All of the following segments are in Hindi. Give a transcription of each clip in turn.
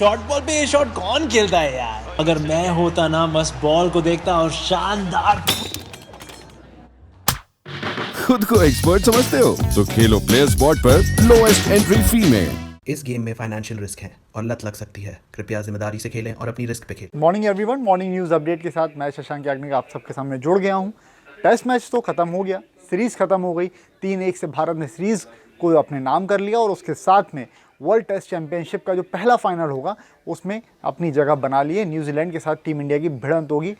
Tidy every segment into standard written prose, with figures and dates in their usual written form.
शॉर्ट बॉल पे ये शॉट कौन खेलता है यार। अगर मैं होता ना बस बॉल को देखता और शानदार। खुद को एक्सपर्ट समझते हो तो खेलो प्लेयर स्पॉट पर लोएस्ट एंट्री फी में। इस गेम में फाइनेंशियल रिस्क है और लत लग सकती है। कृपया जिम्मेदारी से खेलें और अपनी रिस्क पे खेलें। Morning everyone, morning news update के साथ मैं शशांक याग्निक आप सबके सामने जुड़ गया हूं। टेस्ट मैच तो खत्म हो गया, सीरीज़ खत्म हो गई। 3-1 से भारत ने सीरीज़ को अपने नाम कर लिया और उसके साथ में वर्ल्ड टेस्ट चैंपियनशिप का जो पहला फाइनल होगा उसमें अपनी जगह बना लिए। न्यूजीलैंड के साथ टीम इंडिया की भिड़ंत होगी।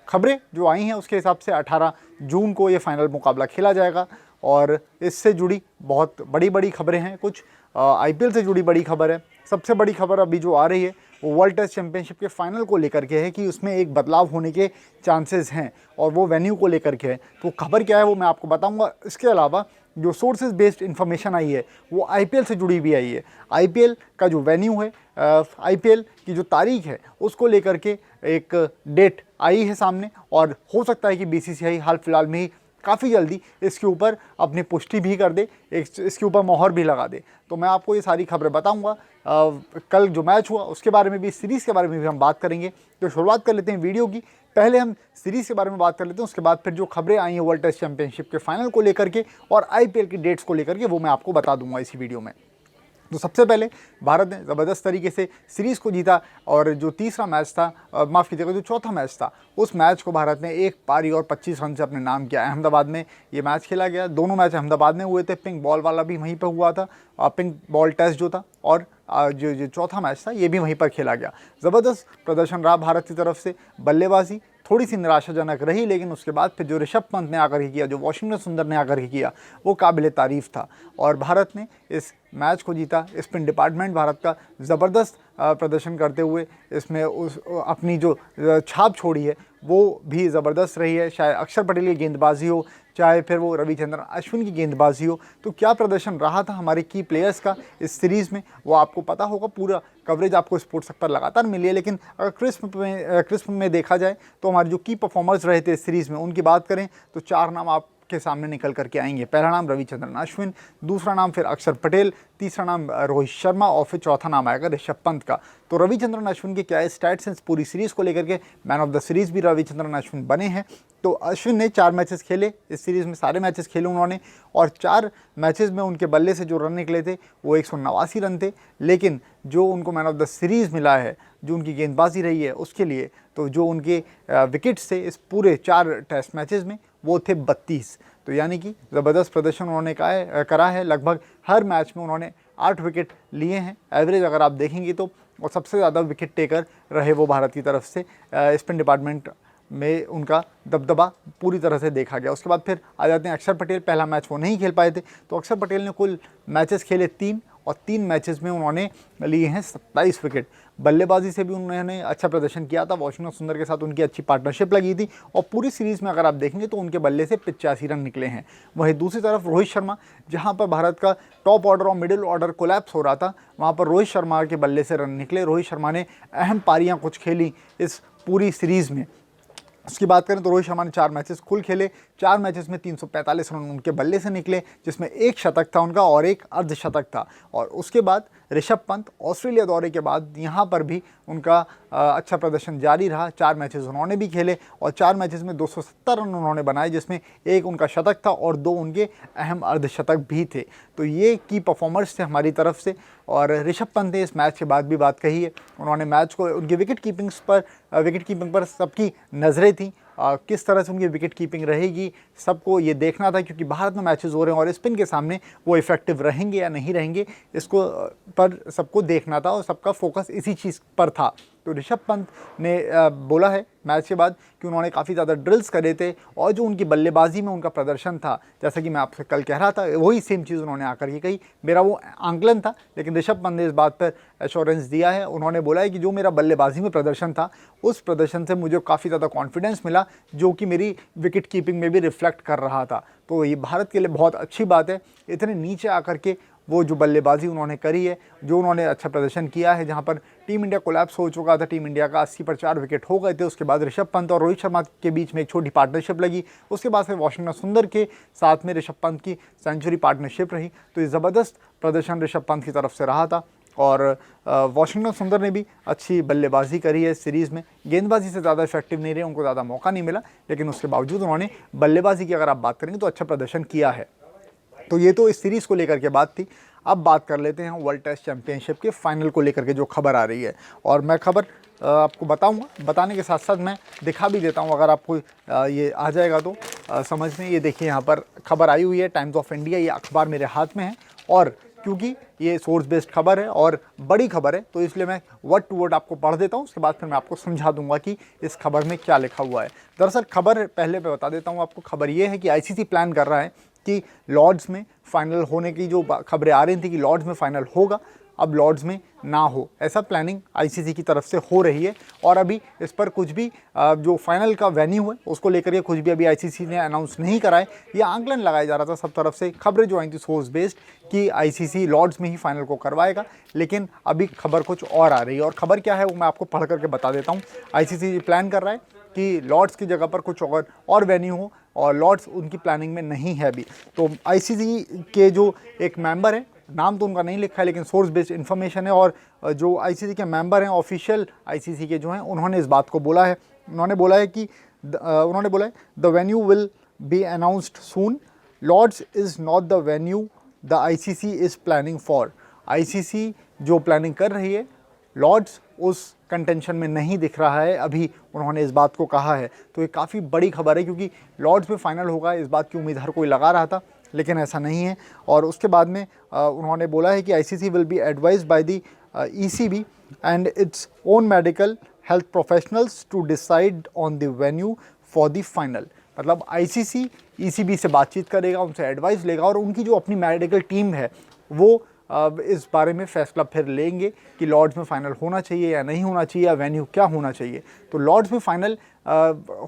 खबरें जो आई हैं उसके हिसाब से 18 जून को ये फाइनल मुकाबला खेला जाएगा और इससे जुड़ी बहुत बड़ी बड़ी खबरें हैं। कुछ आईपीएल से जुड़ी बड़ी खबर है। सबसे बड़ी खबर अभी जो आ रही है वो वर्ल्ड टेस्ट चैंपियनशिप के फाइनल को लेकर के है कि उसमें एक बदलाव होने के चांसेस हैं और वो वेन्यू को लेकर के है। तो खबर क्या है वो मैं आपको बताऊंगा। इसके अलावा जो सोर्सेज बेस्ड इन्फॉर्मेशन आई है वो आईपीएल से जुड़ी भी आई है। आईपीएल का जो वेन्यू है, आईपीएल की जो तारीख है उसको लेकर के एक डेट आई है सामने और हो सकता है कि बीसीसीआई हाल फिलहाल में ही काफ़ी जल्दी इसके ऊपर अपनी पुष्टि भी कर दे, इसके ऊपर मोहर भी लगा दे। तो मैं आपको ये सारी खबरें बताऊंगा। कल जो मैच हुआ उसके बारे में भी, सीरीज़ के बारे में भी हम बात करेंगे। तो शुरुआत कर लेते हैं वीडियो की। पहले हम सीरीज़ के बारे में बात कर लेते हैं, उसके बाद फिर जो खबरें आई हैं वर्ल्ड टेस्ट चैंपियनशिप के फाइनल को लेकर के और आईपीएल की डेट्स को लेकर के वो मैं आपको बता दूंगा इसी वीडियो में। तो सबसे पहले भारत ने ज़बरदस्त तरीके से सीरीज़ को जीता और जो तीसरा मैच था, माफ़ कीजिएगा, जो चौथा मैच था उस मैच को भारत ने एक पारी और 25 रन से अपने नाम किया। अहमदाबाद में ये मैच खेला गया। दोनों मैच अहमदाबाद में हुए थे। पिंक बॉल वाला भी वहीं पर हुआ था, पिंक बॉल टेस्ट जो था, और जो चौथा मैच था ये भी वहीं पर खेला गया। ज़बरदस्त प्रदर्शन रहा भारत की तरफ से। बल्लेबाजी थोड़ी सी निराशाजनक रही, लेकिन उसके बाद फिर जो ऋषभ पंत ने आकर के किया, जो वाशिंगटन सुंदर ने आकर के किया, वो काबिल तारीफ़ था और भारत ने इस मैच को जीता। स्पिन डिपार्टमेंट भारत का ज़बरदस्त प्रदर्शन करते हुए इसमें अपनी जो छाप छोड़ी है वो भी ज़बरदस्त रही है। चाहे अक्षर पटेल की गेंदबाजी हो, चाहे फिर वो रविचंद्रन अश्विन की गेंदबाजी हो, तो क्या प्रदर्शन रहा था हमारे की प्लेयर्स का इस सीरीज़ में वो आपको पता होगा। पूरा कवरेज आपको स्पोर्ट्स हब पर लगातार मिली है। लेकिन अगर क्रिस्प में देखा जाए तो हमारे जो की परफॉर्मर्स रहे थे इस सीरीज़ में उनकी बात करें तो 4 नाम आप के सामने निकल करके आएंगे। पहला नाम रविचंद्रन अश्विन, दूसरा नाम फिर अक्षर पटेल, तीसरा नाम रोहित शर्मा और फिर चौथा नाम आएगा ऋषभ पंत का। तो रविचंद्रन अश्विन के क्या स्टैट्स हैं पूरी सीरीज़ को लेकर के, मैन ऑफ द सीरीज़ भी रविचंद्रन अश्विन बने हैं। तो अश्विन ने 4 मैचेस खेले इस सीरीज़ में, सारे मैचेस खेले उन्होंने और 4 मैचेस में उनके बल्ले से जो रन निकले थे वो 189 रन थे। लेकिन जो उनको मैन ऑफ द सीरीज़ मिला है, जो उनकी गेंदबाजी रही है उसके लिए, तो जो उनके विकेट्स थे इस पूरे 4 टेस्ट मैचेस में वो थे 32। तो यानी कि ज़बरदस्त प्रदर्शन उन्होंने करा है। लगभग हर मैच में उन्होंने 8 विकेट लिए हैं एवरेज अगर आप देखेंगे तो, और सबसे ज़्यादा विकेट टेकर रहे वो भारत की तरफ से। स्पिन डिपार्टमेंट में उनका दबदबा पूरी तरह से देखा गया। उसके बाद फिर आ जाते हैं अक्षर पटेल। पहला मैच वो नहीं खेल पाए थे, तो अक्षर पटेल ने कुल मैचेस खेले 3 और 3 मैचेस में उन्होंने लिए हैं 27 विकेट। बल्लेबाजी से भी उन्होंने अच्छा प्रदर्शन किया था। वाशिंगटन सुंदर के साथ उनकी अच्छी पार्टनरशिप लगी थी और पूरी सीरीज़ में अगर आप देखेंगे तो उनके बल्ले से 85 रन निकले हैं। वहीं दूसरी तरफ रोहित शर्मा, जहां पर भारत का टॉप ऑर्डर और मिडिल ऑर्डर कोलैप्स हो रहा था, वहां पर रोहित शर्मा के बल्ले से रन निकले। रोहित शर्मा ने अहम पारियाँ कुछ खेली इस पूरी सीरीज़ में। उसकी बात करें तो रोहित शर्मा ने 4 मैचेस कुल खेले। 4 मैचेस में 345 रन उनके बल्ले से निकले, जिसमें 1 शतक था उनका और 1 अर्धशतक था। और उसके बाद ऋषभ पंत ऑस्ट्रेलिया दौरे के बाद यहाँ पर भी उनका अच्छा प्रदर्शन जारी रहा। 4 मैचेस उन्होंने भी खेले और 4 मैचेस में 270 रन उन्होंने बनाए, जिसमें 1 उनका शतक था और 2 उनके अहम अर्धशतक भी थे। तो ये की परफॉर्मर्स थे हमारी तरफ से। और ऋषभ पंत ने इस मैच के बाद भी बात कही है। उन्होंने मैच को, उनकी विकेट कीपिंग पर सबकी नज़रें थी। किस तरह से उनकी विकेट कीपिंग रहेगी सबको ये देखना था, क्योंकि भारत में मैचेस हो रहे हैं और स्पिन के सामने वो इफेक्टिव रहेंगे या नहीं रहेंगे, इसको पर सबको देखना था और सबका फोकस इसी चीज़ पर था। तो ऋषभ पंत ने बोला है मैच के बाद कि उन्होंने काफ़ी ज़्यादा ड्रिल्स करे थे और जो उनकी बल्लेबाजी में उनका प्रदर्शन था, जैसा कि मैं आपसे कल कह रहा था, वही सेम चीज़ उन्होंने आकर के कही। मेरा वो आंकलन था, लेकिन ऋषभ पंत ने इस बात पर एश्योरेंस दिया है। उन्होंने बोला है कि जो मेरा बल्लेबाजी में प्रदर्शन था उस प्रदर्शन से मुझे काफ़ी ज़्यादा कॉन्फिडेंस मिला, जो कि मेरी विकेट कीपिंग में भी रिफ्लेक्ट कर रहा था। तो ये भारत के लिए बहुत अच्छी बात है। इतने नीचे आकर के वो जो बल्लेबाजी उन्होंने करी है, जो उन्होंने अच्छा प्रदर्शन किया है, जहां पर टीम इंडिया कोलैप्स हो चुका था, टीम इंडिया का 80 पर 4 विकेट हो गए थे। उसके बाद ऋषभ पंत और रोहित शर्मा के बीच में एक छोटी पार्टनरशिप लगी। उसके बाद फिर वाशिंगटन सुंदर के साथ में ऋषभ पंत की सेंचुरी पार्टनरशिप रही। तो ये ज़बरदस्त प्रदर्शन ऋषभ पंत की तरफ से रहा था और वाशिंगटन सुंदर ने भी अच्छी बल्लेबाजी करी है सीरीज़ में। गेंदबाजी से ज़्यादा इफेक्टिव नहीं रहे, उनको ज़्यादा मौका नहीं मिला, लेकिन उसके बावजूद उन्होंने बल्लेबाजी की अगर आप बात करेंगे तो अच्छा प्रदर्शन किया है। तो ये तो इस सीरीज़ को लेकर के बात थी। अब बात कर लेते हैं वर्ल्ड टेस्ट चैंपियनशिप के फाइनल को लेकर के जो खबर आ रही है, और मैं खबर आपको बताऊंगा, बताने के साथ साथ मैं दिखा भी देता हूं, अगर आपको ये आ जाएगा तो समझ में। ये देखिए यहाँ पर खबर आई हुई है, टाइम्स ऑफ इंडिया, ये अखबार मेरे हाथ में है, और क्योंकि ये सोर्स बेस्ड खबर है और बड़ी खबर है तो इसलिए मैं वर्ड टू वर्ड आपको पढ़ देता हूँ, उसके बाद फिर मैं आपको समझा दूंगा कि इस खबर में क्या लिखा हुआ है। दरअसल खबर पहले मैं बता देता हूँ आपको। खबर ये है कि आईसीसी प्लान कर रहा है कि लॉर्ड्स में फाइनल होने की जो खबरें आ रही थी कि लॉर्ड्स में फाइनल होगा, अब लॉर्ड्स में ना हो, ऐसा प्लानिंग आईसीसी की तरफ से हो रही है। और अभी इस पर कुछ भी जो फाइनल का वेन्यू है उसको लेकर के कुछ भी अभी आईसीसी ने अनाउंस नहीं करा है। ये आंकलन लगाया जा रहा था सब तरफ से, खबरें जो आई थी सोर्स बेस्ड कि आईसीसी लॉर्ड्स में ही फाइनल को करवाएगा, लेकिन अभी खबर कुछ और आ रही है। और खबर क्या है वो मैं आपको पढ़ करके बता देता हूँ। आईसीसी प्लान कर रहा है कि लॉर्ड्स की जगह पर कुछ और वेन्यू हो, और लॉर्ड्स उनकी प्लानिंग में नहीं है अभी। तो आईसीसी के जो एक मेंबर है, नाम तो उनका नहीं लिखा है लेकिन सोर्स बेस्ड इन्फॉर्मेशन है, और जो आईसीसी के मेंबर हैं ऑफिशियल आईसीसी के जो हैं उन्होंने इस बात को बोला है। उन्होंने बोला है the venue will be announced soon, Lord's is not the venue the ICC is planning for. ICC जो प्लानिंग कर रही है, लॉर्ड्स उस कंटेंशन में नहीं दिख रहा है अभी, उन्होंने इस बात को कहा है। तो ये काफ़ी बड़ी खबर है, क्योंकि लॉर्ड्स में फाइनल होगा इस बात की उम्मीद हर कोई लगा रहा था, लेकिन ऐसा नहीं है। और उसके बाद में उन्होंने बोला है कि ICC will be advised by the ECB and its own medical health professionals to decide on the venue for the final. मतलब आईसीसी ईसीबी से बातचीत करेगा, उनसे एडवाइस लेगा, और उनकी जो अपनी मेडिकल टीम है वो इस बारे में फैसला फिर लेंगे कि लॉर्ड्स में फ़ाइनल होना चाहिए या नहीं होना चाहिए, या वेन्यू क्या होना चाहिए। तो लॉर्ड्स में फ़ाइनल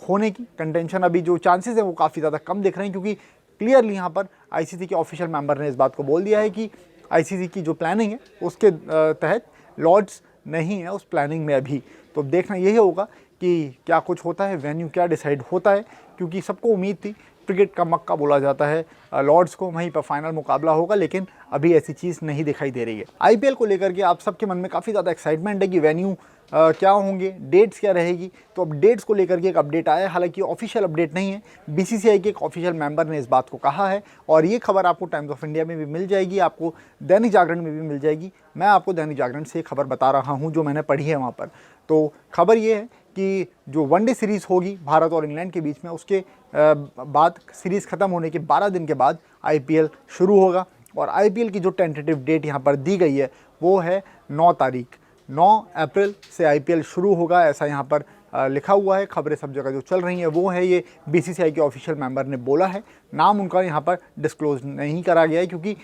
होने की कंटेंशन अभी जो चांसेस है वो काफ़ी ज़्यादा कम दिख रहे हैं, क्योंकि क्लियरली यहाँ पर आईसीसी के ऑफिशियल मेंबर ने इस बात को बोल दिया है कि आईसीसी की जो प्लानिंग है उसके तहत लॉर्ड्स नहीं है उस प्लानिंग में अभी। तो देखना यही होगा कि क्या कुछ होता है, वेन्यू क्या डिसाइड होता है, क्योंकि सबको उम्मीद थी, क्रिकेट का मक्का बोला जाता है लॉर्ड्स को, वहीं पर फाइनल मुकाबला होगा, लेकिन अभी ऐसी चीज़ नहीं दिखाई दे रही है। आईपीएल को लेकर के आप सबके मन में काफ़ी ज़्यादा एक्साइटमेंट है कि वेन्यू क्या होंगे, डेट्स क्या रहेगी। तो अब डेट्स को लेकर के एक अपडेट आया है, हालांकि ऑफिशियल अपडेट नहीं है, बीसीसीआई के एक ऑफिशियल मेंबर ने इस बात को कहा है, और ये खबर आपको टाइम्स ऑफ इंडिया में भी मिल जाएगी, आपको दैनिक जागरण में भी मिल जाएगी। मैं आपको दैनिक जागरण से खबर बता रहा हूँ जो मैंने पढ़ी है वहाँ पर। तो खबर ये है कि जो वनडे सीरीज़ होगी भारत और इंग्लैंड के बीच में, उसके बाद सीरीज़ ख़त्म होने के 12 दिन के बाद आईपीएल शुरू होगा। और आईपीएल की जो टेंटेटिव डेट यहाँ पर दी गई है वो है 9 तारीख, 9 अप्रैल से आईपीएल शुरू होगा, ऐसा यहाँ पर लिखा हुआ है। खबरें सब जगह जो चल रही हैं वो है, ये बीसीसीआई के ऑफिशियल मेंबर ने बोला है, नाम उनका यहाँ पर डिस्क्लोज नहीं करा गया है, क्योंकि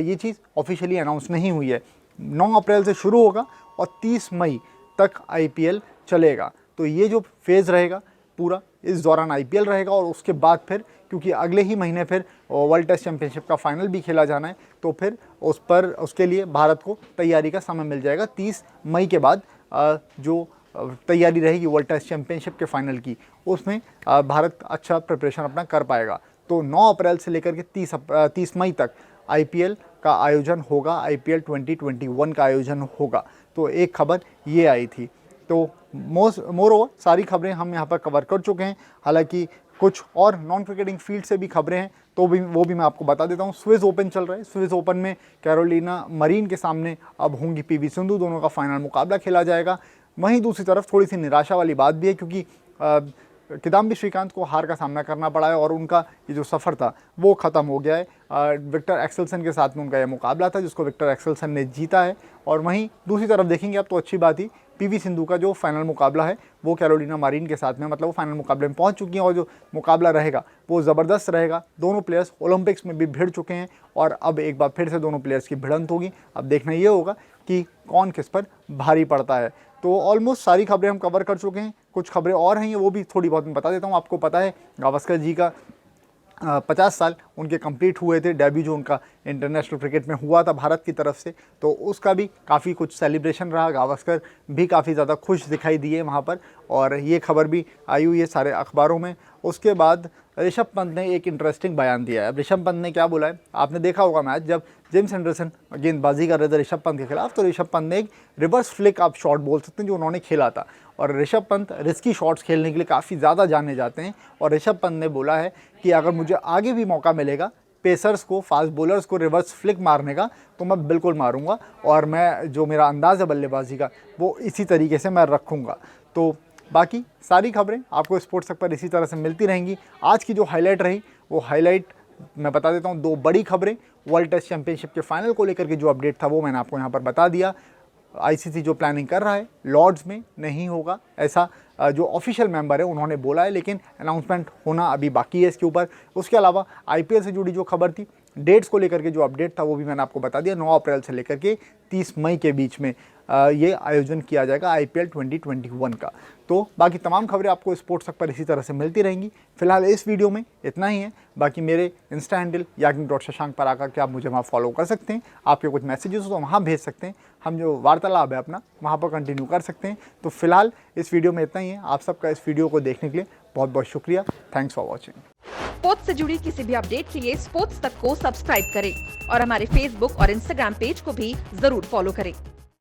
ये चीज़ ऑफिशियली अनाउंस नहीं हुई है। 9 अप्रैल से शुरू होगा और 30 मई तक आईपीएल चलेगा। तो ये जो फेज़ रहेगा पूरा, इस दौरान आईपीएल रहेगा, और उसके बाद फिर, क्योंकि अगले ही महीने फिर वर्ल्ड टेस्ट चैंपियनशिप का फाइनल भी खेला जाना है, तो फिर उसके लिए भारत को तैयारी का समय मिल जाएगा। 30 मई के बाद जो तैयारी रहेगी वर्ल्ड टेस्ट चैंपियनशिप के फाइनल की, उसमें भारत अच्छा प्रिपरेशन अपना कर पाएगा। तो 9 अप्रैल से लेकर के 30 मई तक आईपीएल का आयोजन होगा, आईपीएल 2021 का आयोजन होगा। तो एक खबर ये आई थी। तो मोर ओवर सारी खबरें हम यहाँ पर कवर कर चुके हैं, हालांकि कुछ और नॉन क्रिकेटिंग फील्ड से भी खबरें हैं, तो वो भी मैं आपको बता देता हूँ। स्विस ओपन चल रहा है, स्विस ओपन में कैरोलिना मरीन के सामने अब होंगी पीवी सिंधु, दोनों का फाइनल मुकाबला खेला जाएगा। वहीं दूसरी तरफ थोड़ी सी निराशा वाली बात भी है, क्योंकि किदाम्बी श्रीकांत को हार का सामना करना पड़ा है, और उनका ये जो सफ़र था वो ख़त्म हो गया है। विक्टर एक्सेल्सन के साथ में उनका यह मुकाबला था, जिसको विक्टर एक्सेल्सन ने जीता है। और वहीं दूसरी तरफ देखेंगे आप तो अच्छी बात ही, पीवी सिंधु का जो फाइनल मुकाबला है वो कैरोलिना मरीन के साथ में, मतलब वो फाइनल मुकाबले में पहुंच चुकी हैं, और जो मुकाबला रहेगा वो ज़बरदस्त रहेगा। दोनों प्लेयर्स ओलंपिक्स में भी भिड़ चुके हैं, और अब एक बार फिर से दोनों प्लेयर्स की भिड़ंत होगी। अब देखना ये होगा कि कौन किस पर भारी पड़ता है। तो ऑलमोस्ट सारी खबरें हम कवर कर चुके हैं, कुछ खबरें और हैं, वो भी थोड़ी बहुत मैं बता देता हूँ। आपको पता है गावस्कर जी का 50 साल उनके कंप्लीट हुए थे, डेब्यू जो उनका इंटरनेशनल क्रिकेट में हुआ था भारत की तरफ से, तो उसका भी काफ़ी कुछ सेलिब्रेशन रहा। गावस्कर भी काफ़ी ज़्यादा खुश दिखाई दिए वहाँ पर, और ये खबर भी आई हुई है सारे अखबारों में। उसके बाद ऋषभ पंत ने एक इंटरेस्टिंग बयान दिया है। अब ऋषभ पंत ने क्या बोला है, आपने देखा होगा मैच जब जेम्स एंडरसन गेंदबाजी कर रहे थे ऋषभ पंत के खिलाफ, तो ऋषभ पंत ने एक रिवर्स फ्लिक आप शॉट बोल सकते हैं जो उन्होंने खेला था। और ऋषभ पंत रिस्की शॉट्स खेलने के लिए काफ़ी ज़्यादा जाने जाते हैं, और ऋषभ पंत ने बोला है कि अगर मुझे आगे भी मौका मिलेगा पेसर्स को, फास्ट बॉलर्स को रिवर्स फ्लिक मारने का, तो मैं बिल्कुल मारूंगा, और मैं जो मेरा अंदाज़ है बल्लेबाजी का वो इसी तरीके से मैं रखूँगा। तो बाकी सारी खबरें आपको स्पोर्ट्स तक पर इसी तरह से मिलती रहेंगी। आज की जो हाईलाइट रही वो हाईलाइट मैं बता देता हूँ, 2 बड़ी खबरें। वर्ल्ड टेस्ट चैंपियनशिप के फाइनल को लेकर के जो अपडेट था वो मैंने आपको यहाँ पर बता दिया। आईसीसी जो प्लानिंग कर रहा है लॉर्ड्स में नहीं होगा, ऐसा जो ऑफिशियल मेंबर है उन्होंने बोला है, लेकिन अनाउंसमेंट होना अभी बाकी है इसके ऊपर। उसके अलावा आईपीएल से जुड़ी जो खबर थी, डेट्स को लेकर के जो अपडेट था वो भी मैंने आपको बता दिया। 9 अप्रैल से लेकर के 30 मई के बीच में ये आयोजन किया जाएगा आईपीएल 2021 का। तो बाकी तमाम खबरें आपको स्पोर्ट्स तक पर इसी तरह से मिलती रहेंगी। फिलहाल इस वीडियो में इतना ही है। बाकी मेरे इंस्टा हैंडल याग्निक.शशांक पर आकर के आप मुझे वहाँ फॉलो कर सकते हैं। आपके कुछ मैसेजेस हो तो वहाँ भेज सकते हैं, हम जो वार्तालाप है अपना वहाँ पर कंटिन्यू कर सकते हैं। तो फिलहाल इस वीडियो में इतना ही है। आप सबका इस वीडियो को देखने के लिए बहुत बहुत शुक्रिया। Thanks for watching. स्पोर्ट्स से जुड़ी किसी भी अपडेट के लिए स्पोर्ट्स तक को सब्सक्राइब करें और हमारे फेसबुक और इंस्टाग्राम पेज को भी जरूर फॉलो करें।